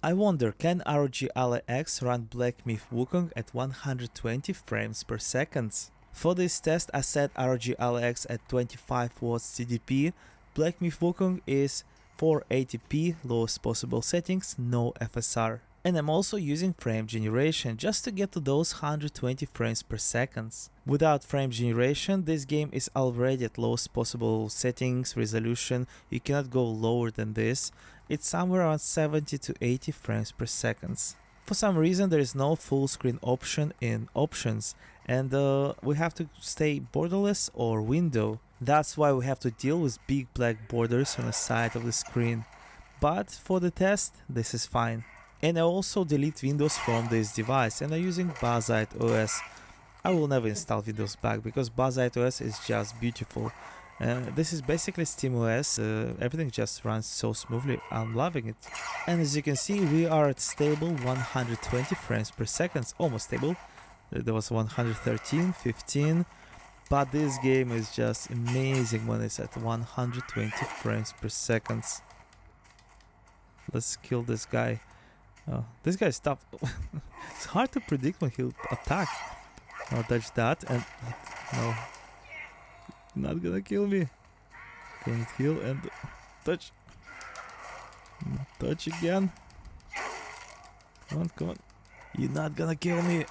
I wonder, can ROG Ally X run Black Myth Wukong at 120 frames per second? For this test I set ROG Ally X at 25 watts TDP, Black Myth Wukong is 480p, lowest possible settings, no FSR. And I'm also using frame generation just to get to those 120 frames per second. Without frame generation, this game is already at lowest possible settings, resolution, you cannot go lower than this. It's somewhere around 70 to 80 frames per second. For some reason there is no full screen option in options, and we have to stay borderless or window. That's why we have to deal with big black borders on the side of the screen. But for the test, this is fine. And I also delete Windows from this device, and I'm using Buzzite OS. I will never install Windows back because Buzzite OS is just beautiful. This is basically SteamOS, everything just runs so smoothly, I'm loving it. And as you can see, we are at stable 120 frames per second, almost stable. There was 113, 15, but this game is just amazing when it's at 120 frames per second. Let's kill this guy. Oh, this guy stopped. It's hard to predict when he'll attack. I'll dodge that and no. Not gonna kill me. Gonna heal and touch. Touch again. Come on, come on. You're not gonna kill me.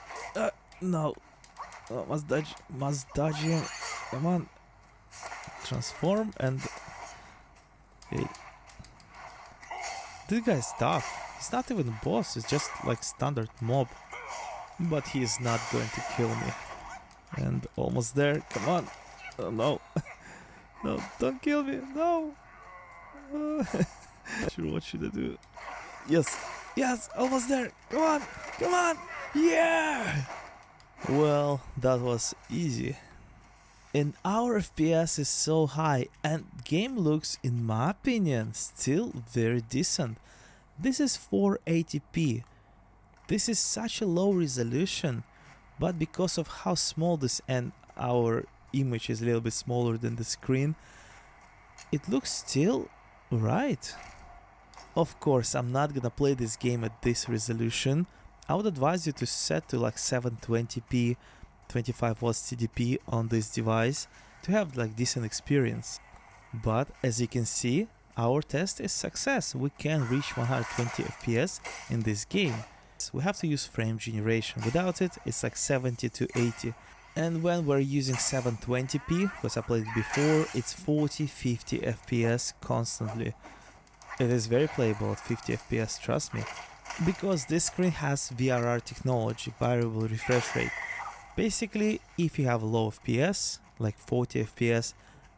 No. Oh, must dodge him. Come on. Transform and. Okay. This guy's tough. He's not even a boss, it's just like standard mob. But he is not going to kill me. And almost there, come on. Oh no. No, don't kill me, no. Sure, what should I do? Yes, yes, almost there. Come on, come on. Yeah! Well, that was easy. And our FPS is so high and game looks, in my opinion, still very decent. This is 480p. This is such a low resolution, but because of how small this and our image is a little bit smaller than the screen, it looks still right. Of course, I'm not gonna play this game at this resolution. I would advise you to set to like 720p, 25 watts TDP on this device to have like decent experience. But as you can see, our test is success. We can reach 120 FPS in this game. We have to use frame generation. Without it, it's like 70 to 80. And when we're using 720p, because I played it before, it's 40-50 FPS constantly. It is very playable at 50 FPS, trust me. Because this screen has VRR technology, variable refresh rate. Basically, if you have low FPS, like 40 FPS,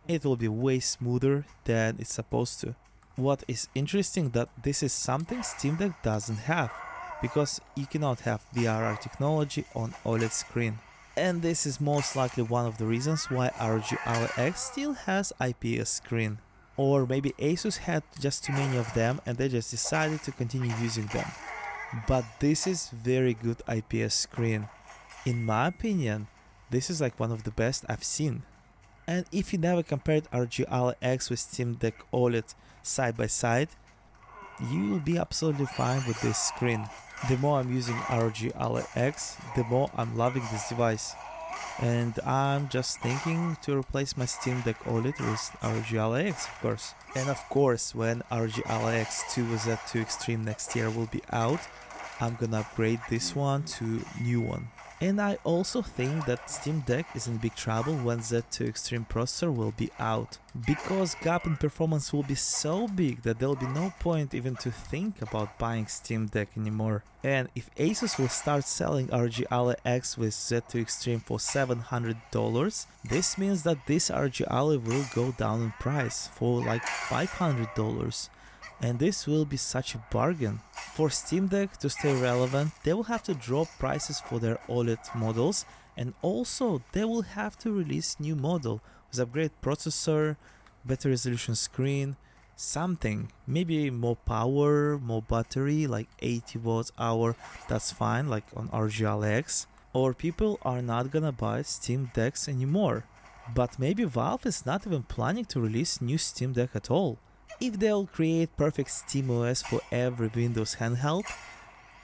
it will be way smoother than it's supposed to. What is interesting that this is something Steam Deck doesn't have, because you cannot have VRR technology on OLED screen. And this is most likely one of the reasons why ROG Ally X still has IPS screen. Or maybe ASUS had just too many of them and they just decided to continue using them. But this is very good IPS screen. In my opinion, this is like one of the best I've seen. And if you never compared ROG Ally X with Steam Deck OLED side by side, you will be absolutely fine with this screen. The more I'm using ROG Ally X, the more I'm loving this device. And I'm just thinking to replace my Steam Deck OLED with ROG Ally X, of course. And of course, when ROG Ally X 2 with Z2 Extreme next year will be out, I'm gonna upgrade this one to new one. And I also think that Steam Deck is in big trouble when Z2 Extreme processor will be out, because gap in performance will be so big that there will be no point even to think about buying Steam Deck anymore. And if ASUS will start selling ROG Ally X with Z2 Extreme for $700, this means that this ROG Ally will go down in price for like $500. And this will be such a bargain. For Steam Deck to stay relevant, they will have to drop prices for their OLED models, and also they will have to release new model with upgraded processor, better resolution screen, something, maybe more power, more battery, like 80 watts hour, that's fine, like on ROG Ally X. Or people are not gonna buy Steam Decks anymore. But maybe Valve is not even planning to release new Steam Deck at all. If they'll create perfect SteamOS for every Windows handheld,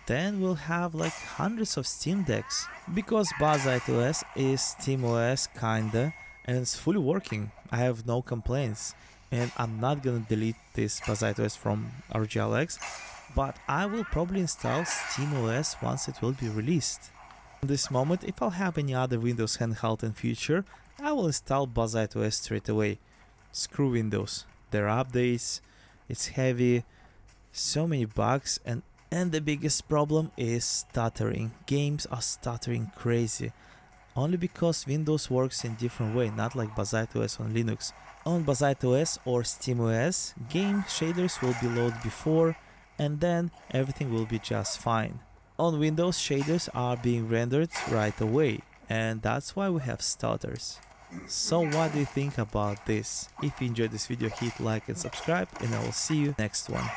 then we'll have like hundreds of Steam Decks. Because BuzzEyeOS is SteamOS kinda, and it's fully working. I have no complaints, and I'm not gonna delete this BuzzEyeOS from ROG, but I will probably install SteamOS once it will be released. At this moment, if I'll have any other Windows handheld in future, I will install BuzzEyeOS straight away. Screw Windows, there are updates, it's heavy, so many bugs, and the biggest problem is stuttering. Games are stuttering crazy. Only because Windows works in different way, not like BuzzEyeOS on Linux. On BuzzEyeOS or SteamOS, game shaders will be loaded before, and then everything will be just fine. On Windows, shaders are being rendered right away, and that's why we have stutters. So what do you think about this? If you enjoyed this video, hit like and subscribe, and I will see you next one.